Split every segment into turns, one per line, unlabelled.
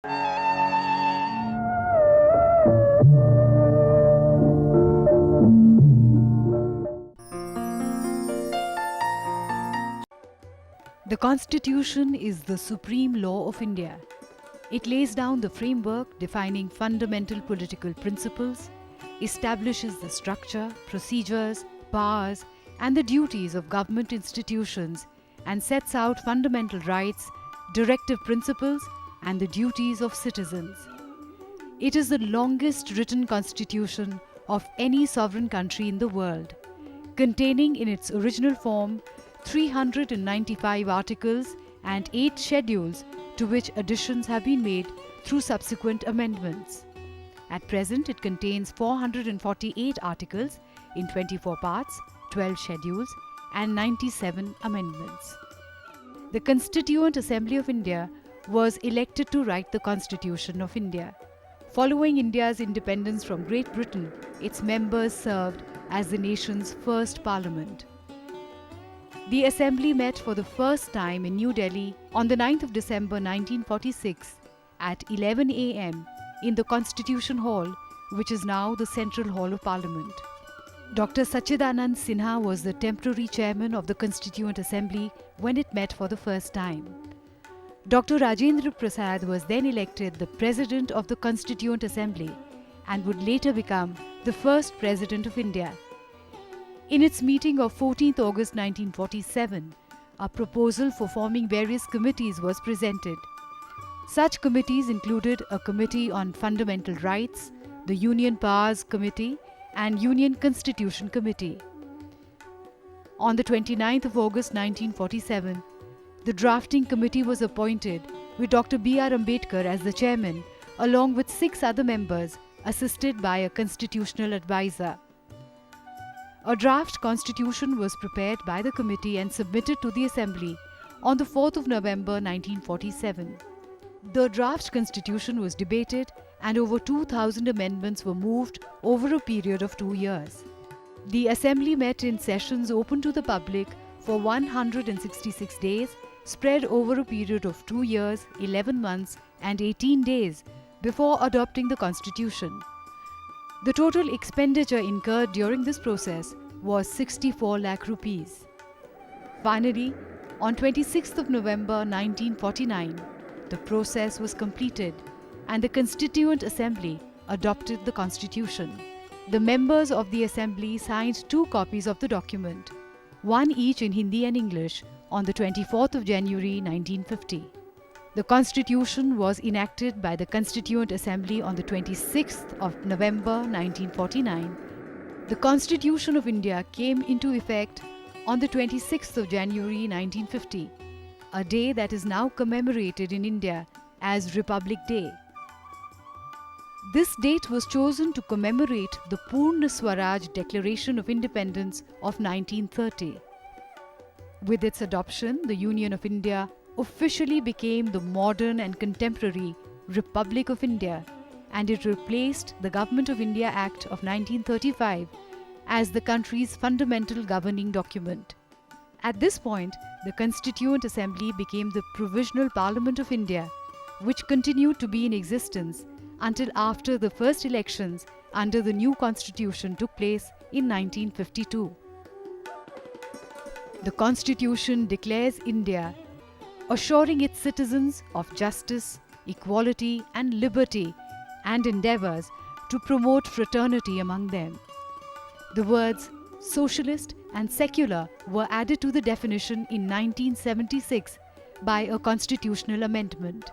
The Constitution is the supreme law of India. It lays down the framework defining fundamental political principles, establishes the structure, procedures, powers, and the duties of government institutions, and sets out fundamental rights, directive principles, and the duties of citizens. It is the longest written constitution of any sovereign country in the world, containing in its original form 395 articles and 8 schedules, to which additions have been made through subsequent amendments. At present, it contains 448 articles in 24 parts, 12 schedules, and 97 amendments. The Constituent Assembly of India was elected to write the Constitution of India. Following India's independence from Great Britain, its members served as the nation's first parliament. The Assembly met for the first time in New Delhi on the 9th of December 1946 at 11 a.m. in the Constitution Hall, which is now the Central Hall of Parliament. Dr. Sachidanand Sinha was the temporary chairman of the Constituent Assembly when it met for the first time. Dr. Rajendra Prasad was then elected the President of the Constituent Assembly and would later become the first President of India. In its meeting of 14th August 1947, a proposal for forming various committees was presented. Such committees included a Committee on Fundamental Rights, the Union Powers Committee, and Union Constitution Committee. On the 29th of August 1947, the drafting committee was appointed with Dr. B.R. Ambedkar as the chairman, along with 6 other members, assisted by a constitutional advisor. A draft constitution was prepared by the committee and submitted to the Assembly on the 4th of November 1947. The draft constitution was debated and over 2,000 amendments were moved over a period of 2 years. The Assembly met in sessions open to the public for 166 days, spread over a period of 2 years, 11 months and 18 days before adopting the constitution. The total expenditure incurred during this process was 64 lakh rupees. Finally, on 26th of November 1949, the process was completed and the Constituent Assembly adopted the Constitution. The members of the Assembly signed 2 copies of the document, one each in Hindi and English, on the 24th of January 1950. The Constitution was enacted by the Constituent Assembly on the 26th of November 1949. The Constitution of India came into effect on the 26th of January 1950, a day that is now commemorated in India as Republic Day. This date was chosen to commemorate the Purna Swaraj Declaration of Independence of 1930. With its adoption, the Union of India officially became the modern and contemporary Republic of India, and it replaced the Government of India Act of 1935 as the country's fundamental governing document. At this point, the Constituent Assembly became the Provisional Parliament of India, which continued to be in existence until after the first elections under the new constitution took place in 1952. The Constitution declares India assuring its citizens of justice, equality and liberty, and endeavours to promote fraternity among them. The words socialist and secular were added to the definition in 1976 by a constitutional amendment.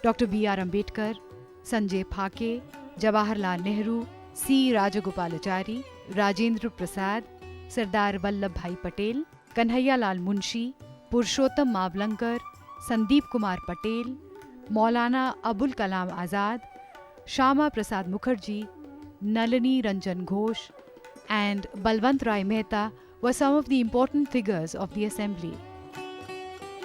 Dr. B.R. Ambedkar, Sanjay Phake, Jawaharlal Nehru, C. Rajagopalachari, Rajendra Prasad, Sardar Vallabhbhai Patel, Kanhaiyalal Munshi, Purushottam Mavlankar, Sandeep Kumar Patel, Maulana Abul Kalam Azad, Shama Prasad Mukherjee, Nalini Ranjan Ghosh, and Balwant Rai Mehta were some of the important figures of the Assembly.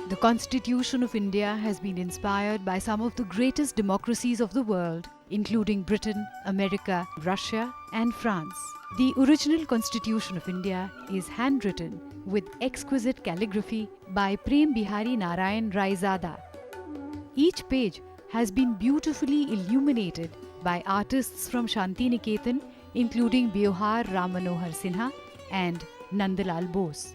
The Constitution of India has been inspired by some of the greatest democracies of the world, including Britain, America, Russia, and France. The original Constitution of India is handwritten with exquisite calligraphy by Prem Bihari Narayan Raizada. Each page has been beautifully illuminated by artists from Shantiniketan, including Biohar Ram Manohar Sinha and Nandalal Bose.